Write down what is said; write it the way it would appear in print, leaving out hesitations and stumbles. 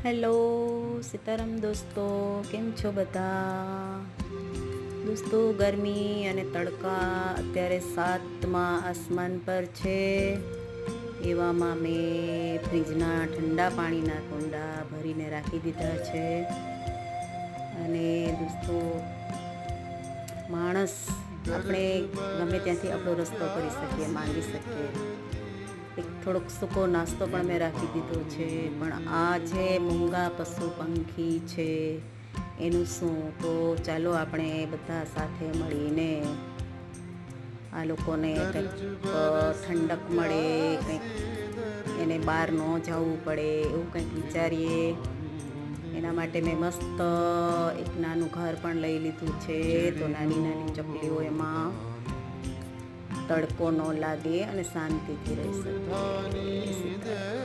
Hello Sitaram દોસ્તો, કેમ છો બધા દોસ્તો? ગરમી અને તડકા અત્યારે 7મા આસમાન પર છે. એવામાં મેં ફ્રીજના ઠંડા પાણીના કુંડા ભરીને રાખી દીધા છે. અને દોસ્તો, માણસ આપણે ગમે ત્યાંથી આપણો રસ્તો કરી શકીએ, માંગી શકીએ. એક થોડોક સૂકો નાસ્તો પણ મેં રાખી દીધો છે. પણ આ જે મૂંગા પશુ પંખી છે એનું શું? તો ચાલો આપણે બધા સાથે મળીને આ લોકોને કંઈક ઠંડક મળે, કંઈક એને બહાર ન જવું પડે એવું કંઈક વિચારીએ. એના માટે મેં મસ્ત એક નાનું ઘર પણ લઈ લીધું છે. તો નાની નાની ચકલીઓ એમાં તડકો ન લાગે અને શાંતિથી રહી શકે.